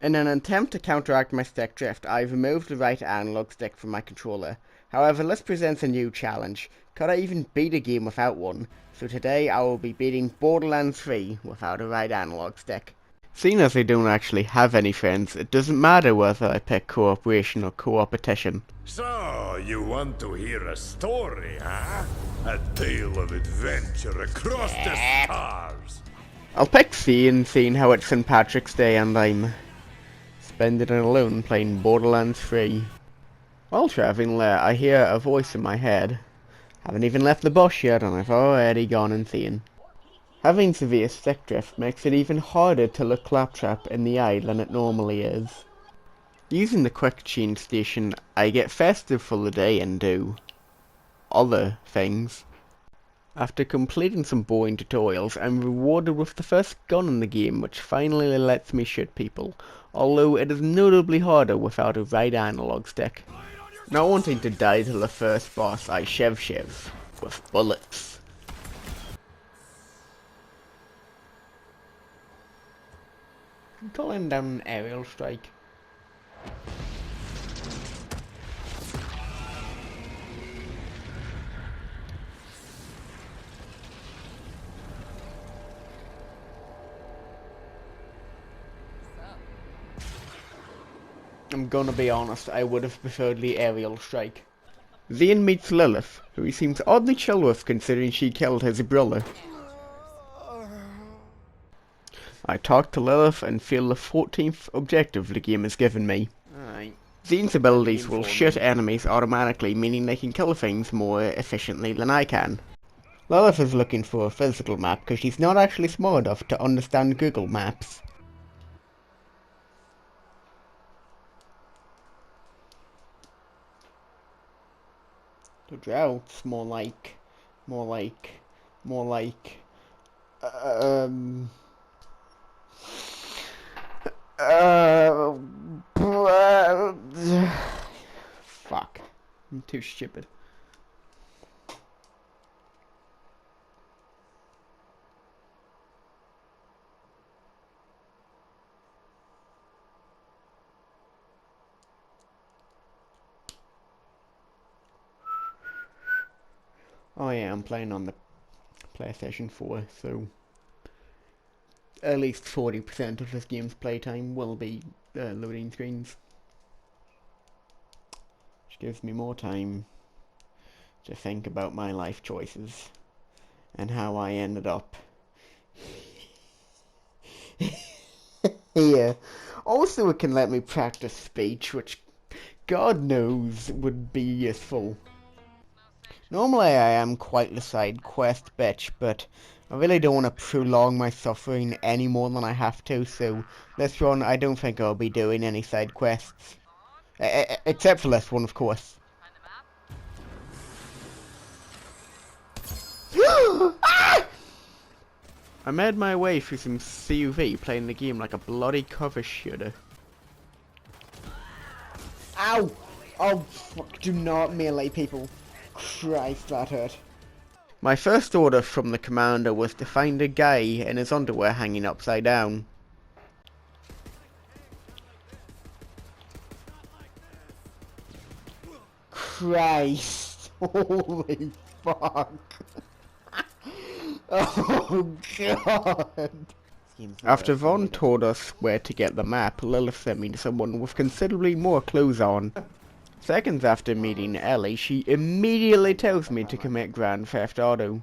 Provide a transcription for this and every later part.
In an attempt to counteract my stick drift, I've removed the right analog stick from my controller. However, this presents a new challenge. Could I even beat a game without one? So today I will be beating Borderlands 3 without a right analog stick. Seeing as I don't actually have any friends, it doesn't matter whether I pick cooperation or co-opetition. So, you want to hear a story, huh? A tale of adventure across the stars. I'll pick Cian, seeing how it's St. Patrick's Day and I'm spending it alone playing Borderlands 3. While travelling there, I hear a voice in my head. Haven't even left the bush yet and I've already gone insane. Having severe stick drift makes it even harder to look Claptrap in the eye than it normally is. Using the quick change station, I get festive for the day and do other things. After completing some boring tutorials, I'm rewarded with the first gun in the game, which finally lets me shoot people, although it is notably harder without a right analog stick. Not wanting to die to the first boss, I shiv with bullets. I'm calling down an aerial strike. I'm gonna be honest, I would have preferred the aerial strike. Zian meets Lilith, who he seems oddly chill with considering she killed his brother. I talk to Lilith and feel the 14th objective the game has given me. Zian's abilities will shoot enemies automatically, meaning they can kill things more efficiently than I can. Lilith is looking for a physical map because she's not actually smart enough to understand Google Maps. The drought's more like, fuck, I'm too stupid. Oh yeah, I'm playing on the PlayStation 4, so at least 40% of this game's playtime will be loading screens. Which gives me more time to think about my life choices and how I ended up here. Also, it can let me practice speech, which God knows would be useful. Normally I am quite the side quest bitch, but I really don't want to prolong my suffering any more than I have to, so this run I don't think I'll be doing any side quests. Except for this one, of course. I made my way through some CUV playing the game like a bloody cover shooter. Ow! Oh fuck, do not melee people. Christ, that hurt. My first order from the commander was to find a guy in his underwear hanging upside down. Christ. Holy fuck. Oh god. After Vaughn told us where to get the map, Lilith sent me to someone with considerably more clothes on. Seconds after meeting Ellie, she immediately tells me to commit Grand Theft Auto.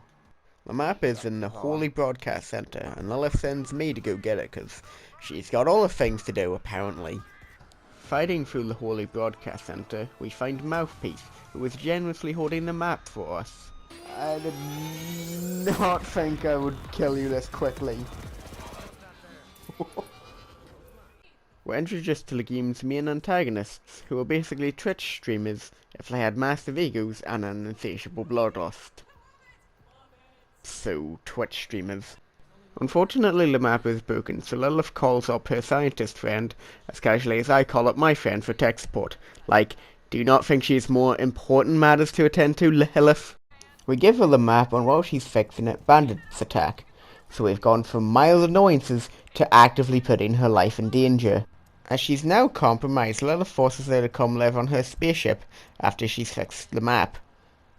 The map is in the Holy Broadcast Center, and Lilith sends me to go get it because she's got all the things to do, apparently. Fighting through the Holy Broadcast Center, we find Mouthpiece, who is generously holding the map for us. I did not think I would kill you this quickly. We're introduced to the game's main antagonists, who are basically Twitch streamers if they had massive egos and an insatiable bloodlust. So, Twitch streamers. Unfortunately, the map is broken, so Lilith calls up her scientist friend, as casually as I call up my friend for tech support. Like, do you not think she has more important matters to attend to, Lilith? We give her the map, and while she's fixing it, bandits attack. So we've gone from mild annoyances to actively putting her life in danger. As she's now compromised, Lilith forces her to come live on her spaceship after she's fixed the map.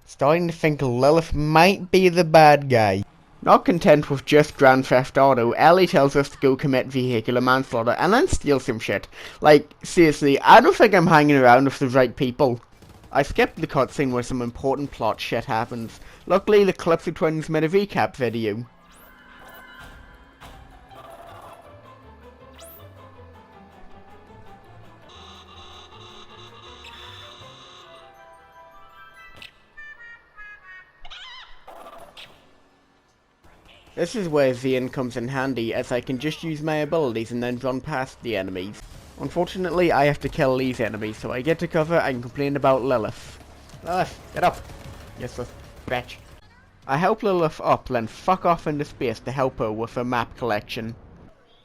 Starting to think Lilith might be the bad guy. Not content with just Grand Theft Auto, Ellie tells us to go commit vehicular manslaughter and then steal some shit. Like, seriously, I don't think I'm hanging around with the right people. I skipped the cutscene where some important plot shit happens. Luckily, the Calypso twins made a recap video. This is where Zane comes in handy, as I can just use my abilities and then run past the enemies. Unfortunately, I have to kill these enemies, so I get to cover and complain about Lilith. Lilith, get up! Useless bitch. I help Lilith up, then fuck off into space to help her with her map collection.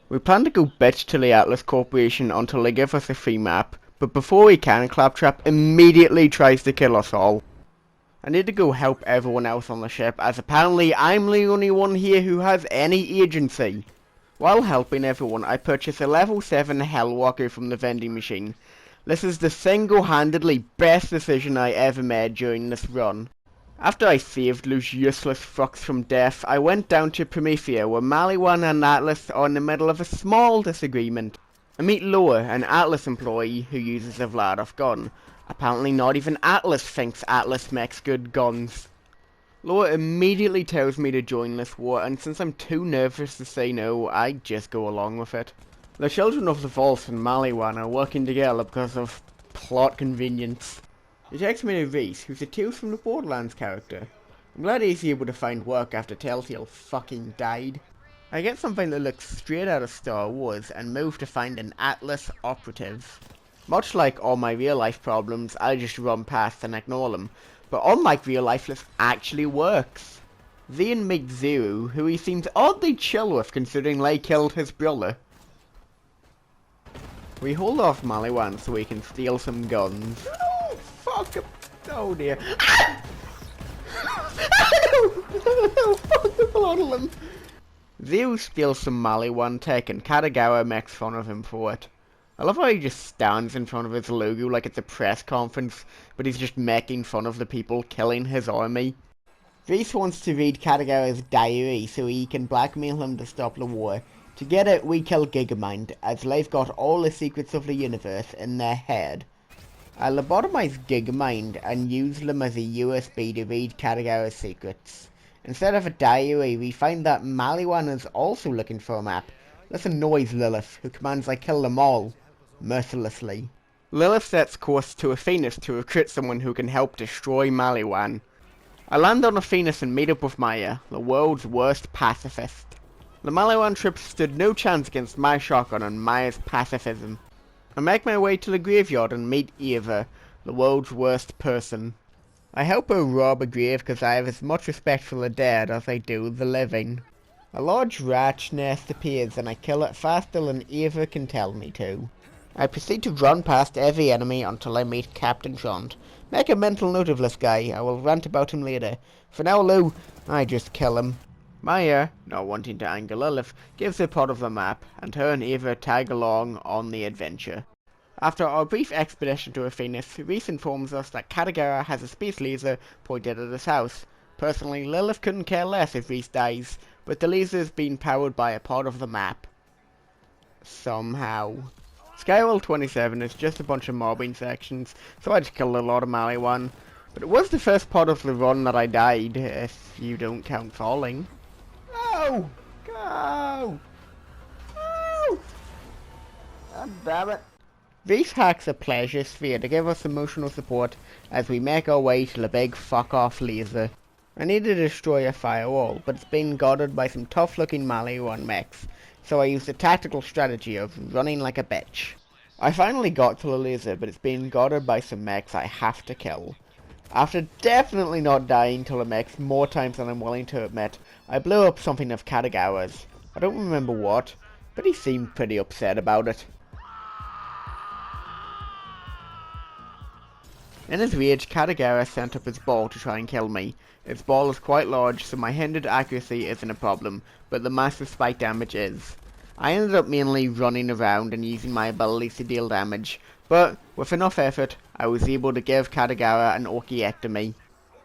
We plan to go bitch to the Atlas Corporation until they give us a free map, but before we can, Claptrap immediately tries to kill us all. I need to go help everyone else on the ship, as apparently I'm the only one here who has any agency. While helping everyone, I purchase a level 7 Hellwalker from the vending machine. This is the single-handedly best decision I ever made during this run. After I saved those useless fucks from death, I went down to Promethea, where Maliwan and Atlas are in the middle of a small disagreement. I meet Loa, an Atlas employee who uses a Vladoff gun. Apparently not even Atlas thinks Atlas makes good guns. Loa immediately tells me to join this war, and since I'm too nervous to say no, I just go along with it. The Children of the Vault and Maliwan are working together because of plot convenience. He takes me to Reese, who's a Tales from the Borderlands character. I'm glad he's able to find work after Telltale fucking died. I get something that looks straight out of Star Wars and move to find an Atlas operative. Much like all my real life problems, I just run past and ignore them. But unlike real life, this actually works. Zane meets Zero, who he seems oddly chill with considering they killed his brother. We hold off Maliwan so we can steal some guns. Oh, fuck! Oh dear. Oh, fuck the lot of them. Zero steals some Maliwan tech and Katagawa makes fun of him for it. I love how he just stands in front of his logo like it's a press conference, but he's just making fun of the people killing his army. Reese wants to read Katagawa's diary so he can blackmail him to stop the war. To get it, we kill Gigamind, as they've got all the secrets of the universe in their head. I lobotomize Gigamind and use them as a USB to read Katagawa's secrets. Instead of a diary, we find that Maliwan is also looking for a map. This annoys Lilith, who commands I kill them all, mercilessly. Lilith sets course to Athenas to recruit someone who can help destroy Maliwan. I land on Athenas and meet up with Maya, the world's worst pacifist. The Maliwan troops stood no chance against my shotgun and Maya's pacifism. I make my way to the graveyard and meet Eva, the world's worst person. I help her rob a grave because I have as much respect for the dead as I do the living. A large rat nest appears and I kill it faster than Eva can tell me to. I proceed to run past every enemy until I meet Captain Trond. Make a mental note of this guy, I will rant about him later. For now, Lou, I just kill him. Maya, not wanting to anger Lilith, gives her part of the map, and her and Eva tag along on the adventure. After our brief expedition to Athenas, Reese informs us that Katagara has a space laser pointed at his house. Personally, Lilith couldn't care less if Reese dies, but the laser is being powered by a part of the map. Somehow. Skywell 27 is just a bunch of mobbing sections, so I just killed a lot of Maliwan. But it was the first part of the run that I died, if you don't count falling. No! Go! No! God damn it. Reese hacks a pleasure sphere to give us emotional support as we make our way to the big fuck-off laser. I need to destroy a firewall, but it's being guarded by some tough-looking Maliwan mechs, so I used the tactical strategy of running like a bitch. I finally got to the laser, but it's being guarded by some mechs I have to kill. After definitely not dying to the mechs more times than I'm willing to admit, I blew up something of Katagawa's. I don't remember what, but he seemed pretty upset about it. In his rage, Katagawa sent up his ball to try and kill me. Its ball is quite large, so my hindered accuracy isn't a problem, but the massive spike damage is. I ended up mainly running around and using my abilities to deal damage, but with enough effort, I was able to give Katagara an orchiectomy.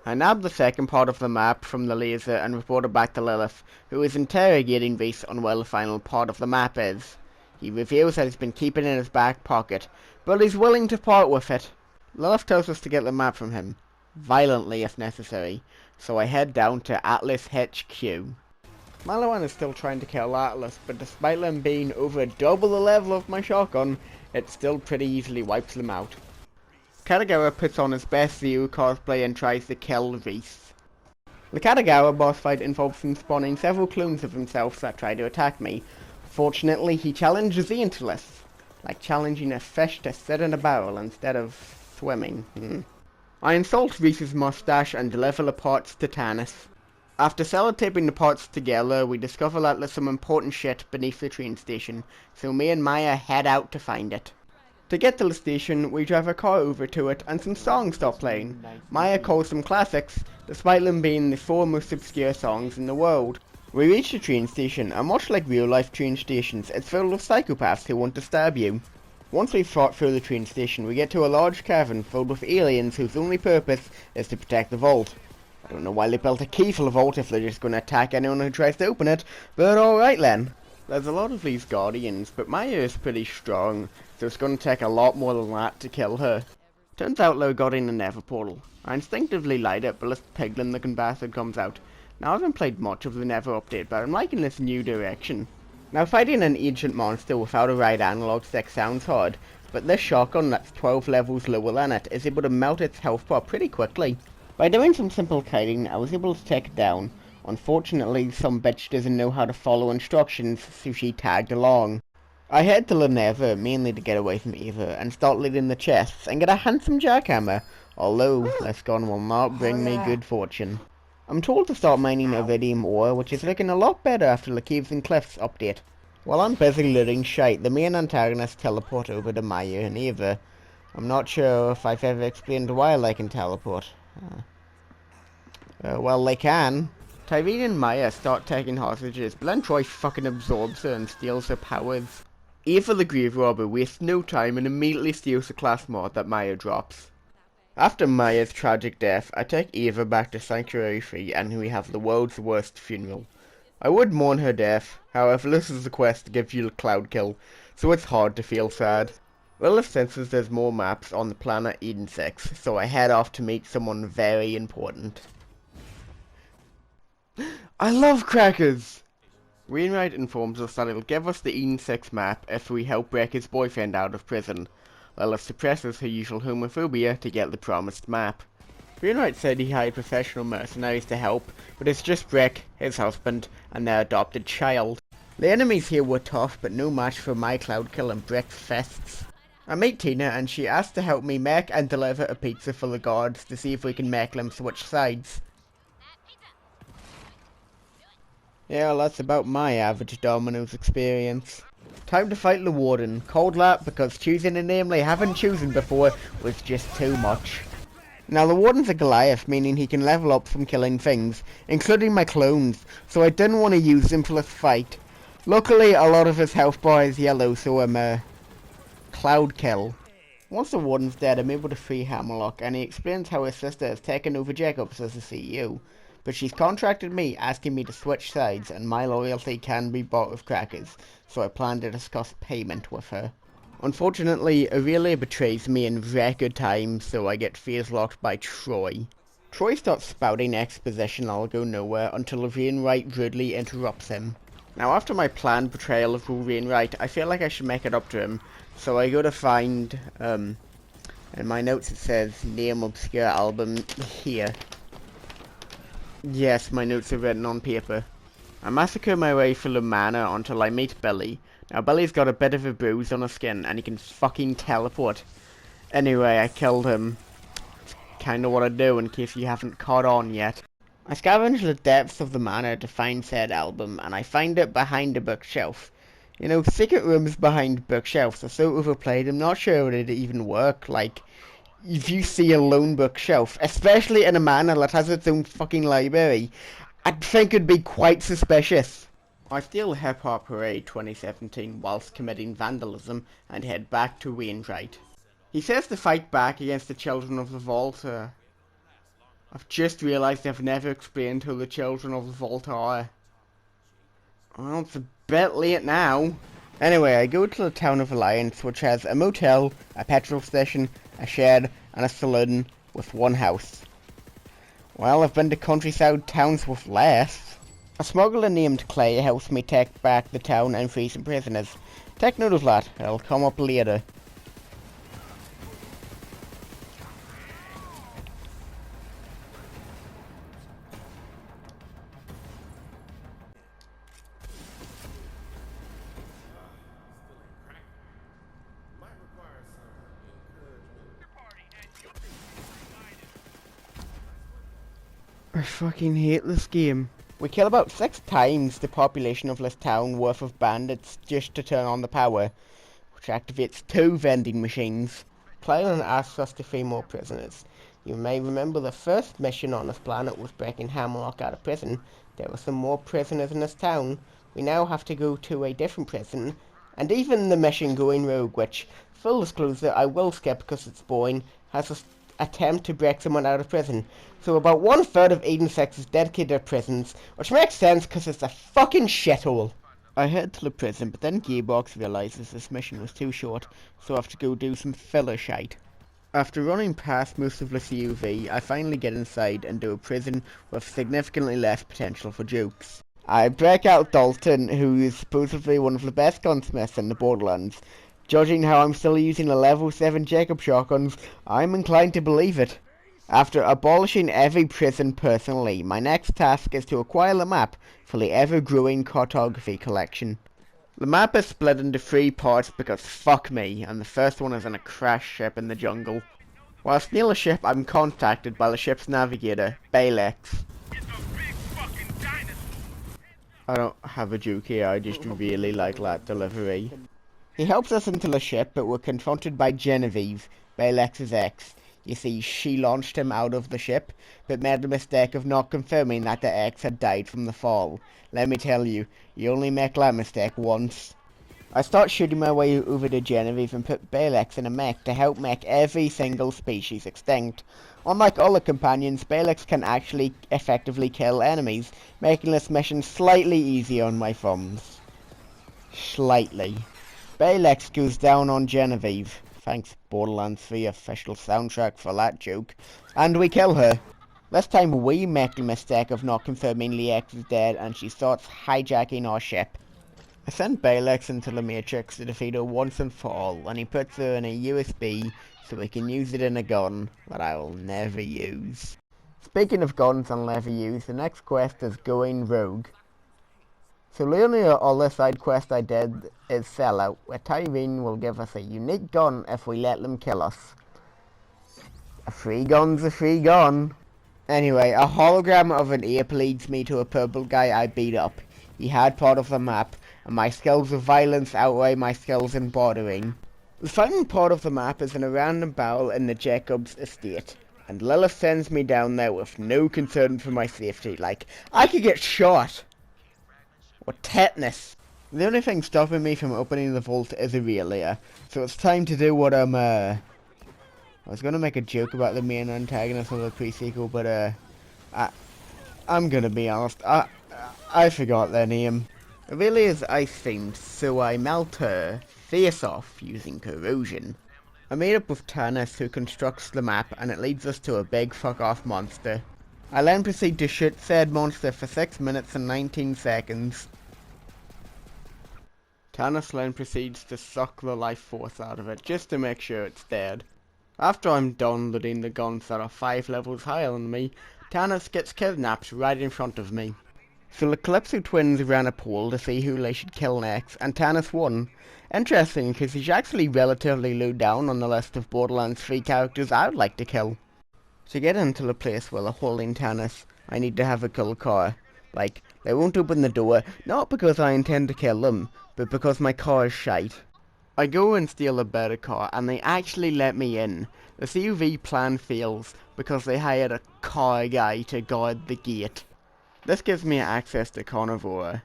I nabbed the second part of the map from the laser and reported back to Lilith, who is interrogating Reese on where the final part of the map is. He reveals that he's been keeping it in his back pocket, but he's willing to part with it. Lilith tells us to get the map from him, violently if necessary, so I head down to Atlas HQ. Malawan is still trying to kill Atlas, but despite them being over double the level of my shotgun, it still pretty easily wipes them out. Katagara puts on his best Zero cosplay and tries to kill Reese. The Katagara boss fight involves him spawning several clones of himself that try to attack me. Fortunately, he challenges the Intellis, like challenging a fish to sit in a barrel instead of swimming. I insult Reese's mustache and deliver the parts to Tanis. After sellotaping the parts together, we discover that there's some important shit beneath the train station, so me and Maya head out to find it. To get to the station, we drive a car over to it and some songs start playing. Maya calls them classics, despite them being the 4 most obscure songs in the world. We reach the train station, and much like real life train stations, it's filled with psychopaths who want to stab you. Once we've fought through the train station, we get to a large cavern filled with aliens whose only purpose is to protect the vault. I don't know why they built a key for the vault if they're just going to attack anyone who tries to open it, but alright then. There's a lot of these guardians, but Maya is pretty strong, so it's going to take a lot more than that to kill her. Turns out they're guarding the nether portal. I instinctively light it, but this piglin looking bastard comes out. Now I haven't played much of the nether update, but I'm liking this new direction. Now fighting an ancient monster without a right analog stick sounds hard, but this shotgun that's 12 levels lower than it is able to melt its health bar pretty quickly. By doing some simple kiting, I was able to take it down. Unfortunately, some bitch doesn't know how to follow instructions, so she tagged along. I head to the nether, mainly to get away from Eva, and start looting the chests, and get a handsome jackhammer, although this gun will not bring me good fortune. I'm told to start mining iridium ore, which is looking a lot better after the Caves and Cliffs update. While I'm busy looting shite, the main antagonists teleport over to Maya and Eva. I'm not sure if I've ever explained why they can teleport. Well, they can. Tyrene and Maya start taking hostages, but then Troy fucking absorbs her and steals her powers. Eva the Grave Robber wastes no time and immediately steals the class mod that Maya drops. After Maya's tragic death, I take Eva back to Sanctuary 3 and we have the world's worst funeral. I would mourn her death, however this is the quest to give you the cloud kill, so it's hard to feel sad. Lilith senses there's more maps on the planet Eden 6, so I head off to meet someone very important. I love crackers! Wainwright informs us that he'll give us the Eden 6 map if we help break his boyfriend out of prison. Lilith suppresses her usual homophobia to get the promised map. Wainwright said he hired professional mercenaries to help, but it's just Brick, his husband, and their adopted child. The enemies here were tough, but no match for my cloud kill and Brick's fists. I meet Tina and she asks to help me make and deliver a pizza for the guards to see if we can make them switch sides. Yeah, that's about my average Domino's experience. Time to fight the Warden. Cold lap because choosing a name they haven't chosen before was just too much. Now the Warden's a Goliath, meaning he can level up from killing things, including my clones, so I didn't want to use him for this fight. Luckily a lot of his health bar is yellow, so I'm cloud kill. Once the Warden's dead, I'm able to free Hammerlock, and he explains how his sister has taken over Jacobs as the CEO. But she's contracted me, asking me to switch sides, and my loyalty can be bought with crackers, so I plan to discuss payment with her. Unfortunately, Aurelia betrays me in record time, so I get phase locked by Troy. Troy starts spouting exposition that'll go nowhere until Wainwright rudely interrupts him. Now after my planned betrayal of Wainwright, I feel like I should make it up to him, so I go to find, in my notes it says, name obscure album here. Yes, my notes are written on paper. I massacre my way through the manor until I meet Billy. Now Billy's got a bit of a bruise on his skin and he can fucking teleport. Anyway, I killed him. It's kinda what I do in case you haven't caught on yet. I scavenge the depths of the manor to find said album and I find it behind a bookshelf. You know, secret rooms behind bookshelves are so overplayed, I'm not sure it'd even work. Like, if you see a lone bookshelf, especially in a manor that has its own fucking library, I'd think it'd be quite suspicious. I steal Hip Hop Parade 2017 whilst committing vandalism and head back to Wainwright. He says to fight back against the Children of the Vault. I've just realised I've never explained who the Children of the Vault are. Well, it's a bit late now. Anyway, I go to the town of Alliance, which has a motel, a petrol station, a shed, and a saloon with one house. Well, I've been to countryside towns with less. A smuggler named Clay helps me take back the town and free some prisoners. Take note of that, it'll come up later. I fucking hate this game. We kill about 6 times the population of this town worth of bandits just to turn on the power, which activates 2 vending machines. Clyland asks us to free more prisoners. You may remember the first mission on this planet was breaking Hamlock out of prison. There were some more prisoners in this town. We now have to go to a different prison, and even the mission Going Rogue, which, full disclosure, I will skip because it's boring, has a attempt to break someone out of prison. So about 1/3 of Eden 6 is dedicated to prisons, which makes sense because it's a fucking shithole. I head to the prison, but then Gearbox realises this mission was too short, so I have to go do some filler shite. After running past most of the CUV, I finally get inside and do a prison with significantly less potential for jokes. I break out Dalton, who is supposedly one of the best gunsmiths in the Borderlands. Judging how I'm still using the level 7 Jacob shotguns, I'm inclined to believe it. After abolishing every prison personally, my next task is to acquire the map for the ever-growing cartography collection. The map is split into 3 parts because fuck me, and the first one is in a crashed ship in the jungle. Whilst near the ship, I'm contacted by the ship's navigator, Balex. I don't have a joke here, I just really like that delivery. He helps us into the ship, but we're confronted by Genevieve, Balex's ex. You see, she launched him out of the ship, but made the mistake of not confirming that the ex had died from the fall. Let me tell you, you only make that mistake once. I start shooting my way over to Genevieve and put Balex in a mech to help make every single species extinct. Unlike other companions, Balex can actually effectively kill enemies, making this mission slightly easier on my thumbs. Slightly. Balex goes down on Genevieve. Thanks Borderlands 3 official soundtrack for that joke. And we kill her. This time we make the mistake of not confirming Lex is dead and she starts hijacking our ship. I sent Balex into the Matrix to defeat her once and for all, and he puts her in a USB so we can use it in a gun that I will never use. Speaking of guns I'll never use, the next quest is Going Rogue. So the only other side quest I did is Sellout, where Tyrene will give us a unique gun if we let them kill us. A free gun's a free gun. Anyway, a hologram of an ape leads me to a purple guy I beat up. He had part of the map, and my skills of violence outweigh my skills in bordering. The final part of the map is in a random barrel in the Jacobs estate, and Lilith sends me down there with no concern for my safety, like, I could get shot! Or tetanus. The only thing stopping me from opening the vault is Aurelia, so it's time to do what I was gonna make a joke about the main antagonist of the pre-sequel, but I'm gonna be honest, I forgot their name. Aurelia's ice themed, so I melt her face off using corrosion. I made up with Tannis, who constructs the map, and it leads us to a big fuck off monster. I then proceed to shoot said monster for 6 minutes and 19 seconds. Tannis then proceeds to suck the life force out of it, just to make sure it's dead. After I'm done loading the guns that are 5 levels higher than me, Tannis gets kidnapped right in front of me. So the Calypso twins ran a poll to see who they should kill next, and Tannis won. Interesting, because he's actually relatively low down on the list of Borderlands 3 characters I would like to kill. To get into the place where they're holding Tannis, I need to have a cool car. Like, they won't open the door, not because I intend to kill them, but because my car is shite. I go and steal a better car, and they actually let me in. The CUV plan fails, because they hired a car guy to guard the gate. This gives me access to Carnivora.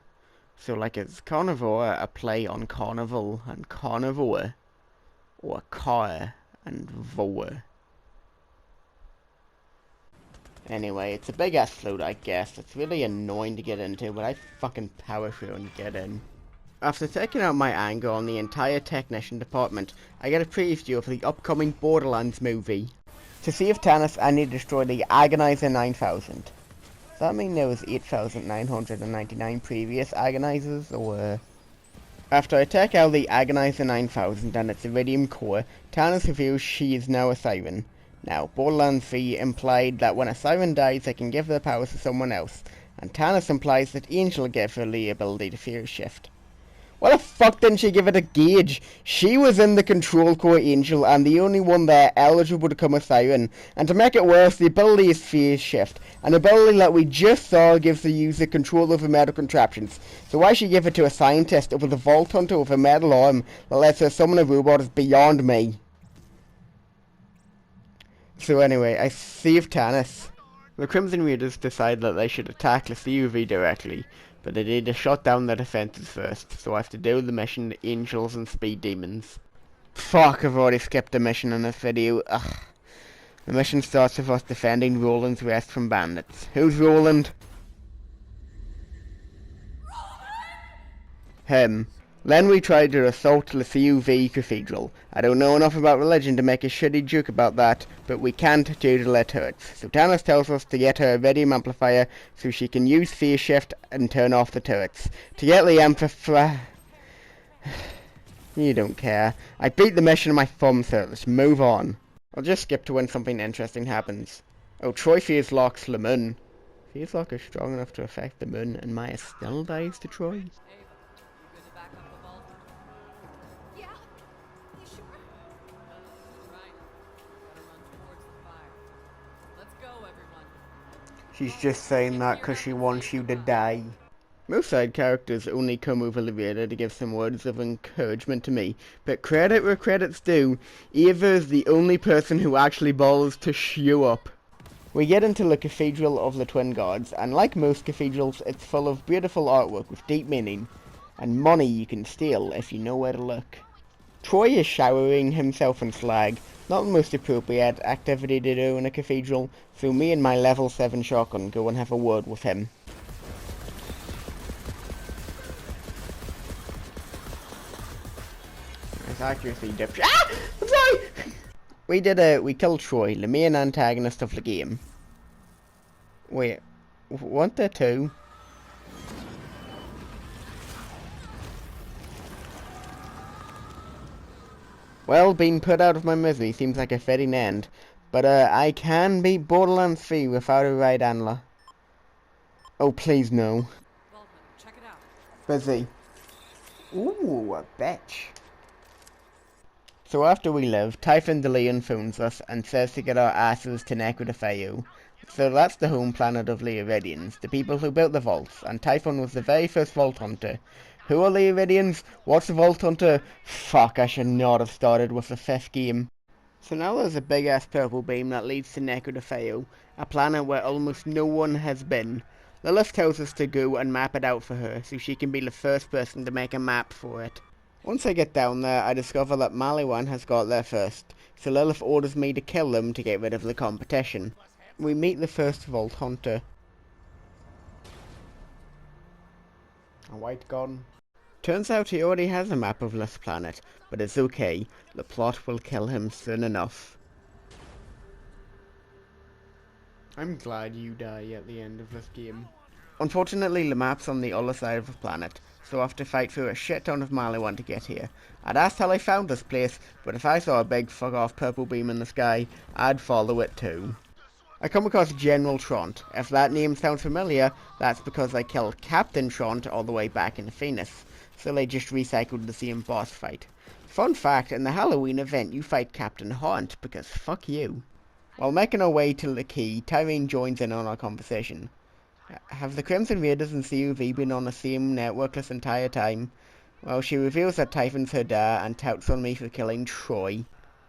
So like, is carnivore a play on carnival and carnivore? Or car and vor? Anyway, it's a big ass float, I guess. It's really annoying to get into, but I fucking power through and get in. After taking out my anger on the entire technician department, I get a preview of the upcoming Borderlands movie. To save Tannis, I need to destroy the Agonizer 9000. Does that mean there was 8,999 previous Agonizers, or...? After I take out the Agonizer 9000 and its Iridium core, Tannis reveals she is now a Siren. Now, Borderlands 3 implied that when a Siren dies, they can give their powers to someone else, and Tannis implies that Angel gave her the ability to fear shift. Why the fuck didn't she give it a gauge? She was in the control core, Angel, and the only one there eligible to become a Siren. And to make it worse, the ability is Phase Shift, an ability that we just saw gives the user control over metal contraptions. So why she give it to a scientist with a Vault Hunter with a metal arm that lets her summon a robot is beyond me. So anyway, I saved Tannis. The Crimson Raiders decide that they should attack the CUV directly, but they need to shut down their defenses first, so I have to do the mission Angels and Speed Demons. Fuck, I've already skipped a mission in this video. Ugh. The mission starts with us defending Roland's Rest from bandits. Who's Roland? Him. Then we try to assault the CUV Cathedral. I don't know enough about religion to make a shitty joke about that, but we can't due to their turrets. So Tannis tells us to get her a Iridium amplifier so she can use Phase Shift and turn off the turrets. To get the amplifier... You don't care. I beat the mission on my thumb, so let's move on. I'll just skip to when something interesting happens. Oh, Troy Phase locks the moon. Phase lock is strong enough to affect the moon, and Maya still dies to Troy? She's just saying that because she wants you to die. Most side characters only come over the radar to give some words of encouragement to me, but credit where credit's due, Ava is the only person who actually bothers to show up. We get into the Cathedral of the Twin Gods, and like most cathedrals, it's full of beautiful artwork with deep meaning, and money you can steal if you know where to look. Troy is showering himself in slag, not the most appropriate activity to do in a cathedral, so me and my level 7 shotgun go and have a word with him. Nice accuracy, dip. Ah! I'm sorry! We killed Troy, the main antagonist of the game. Wait, weren't there two? Well, being put out of my misery seems like a fitting end, but I can beat Borderlands 3 without a right handler. Oh, please no. Check it out. Busy. Ooh, a bitch. So after we leave, Typhon de Leon phones us and says to get our asses to Necrodefeo. So that's the home planet of the Iridians, the people who built the vaults, and Typhon was the very first Vault Hunter. Who are the Iridians? What's the Vault Hunter? Fuck, I should not have started with the 5th game. So now there's a big ass purple beam that leads to Necrodefeo, a planet where almost no one has been. Lilith tells us to go and map it out for her, so she can be the first person to make a map for it. Once I get down there, I discover that Maliwan has got there first, so Lilith orders me to kill them to get rid of the competition. We meet the first Vault Hunter. A white gun. Turns out he already has a map of this planet, but it's okay, the plot will kill him soon enough. I'm glad you die at the end of this game. Unfortunately, the map's on the other side of the planet, so I have to fight through a shit ton of Maliwan to get here. I'd asked how I found this place, but if I saw a big fuck off purple beam in the sky, I'd follow it too. I come across General Trant. If that name sounds familiar, that's because I killed Captain Trant all the way back in Phoenix, so they just recycled the same boss fight. Fun fact, in the Halloween event you fight Captain Haunt, because fuck you. While making our way to the key, Tyrene joins in on our conversation. Have the Crimson Raiders and CUV been on the same network this entire time? Well, she reveals that Typhon's her dad and touts on me for killing Troy.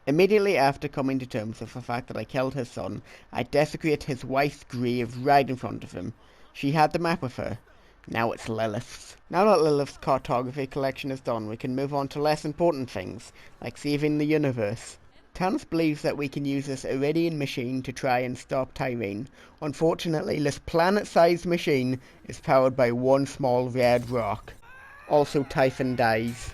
Immediately after coming to terms with the fact that I killed his son, I desecrate his wife's grave right in front of him. She had the map with her. Now it's Lilith's. Now that Lilith's cartography collection is done, we can move on to less important things, like saving the universe. Tannis believes that we can use this Iridian machine to try and stop Tyrene. Unfortunately, this planet-sized machine is powered by one small red rock. Also, Typhon dies.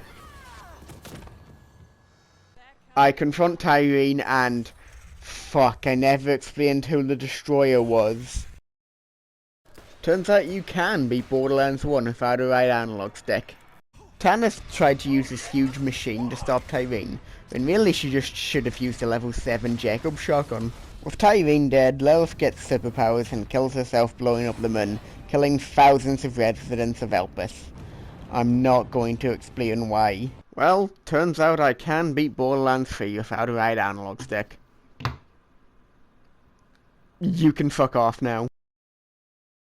I confront Tyrene and... fuck, I never explained who the Destroyer was. Turns out you can beat Borderlands 1 without a right analog stick. Tannis tried to use this huge machine to stop Tyrene, when really she just should have used a level 7 Jacob shotgun. With Tyrene dead, Lilith gets superpowers and kills herself blowing up the moon, killing thousands of residents of Elpis. I'm not going to explain why. Well, turns out I can beat Borderlands 3 without a right analog stick. You can fuck off now.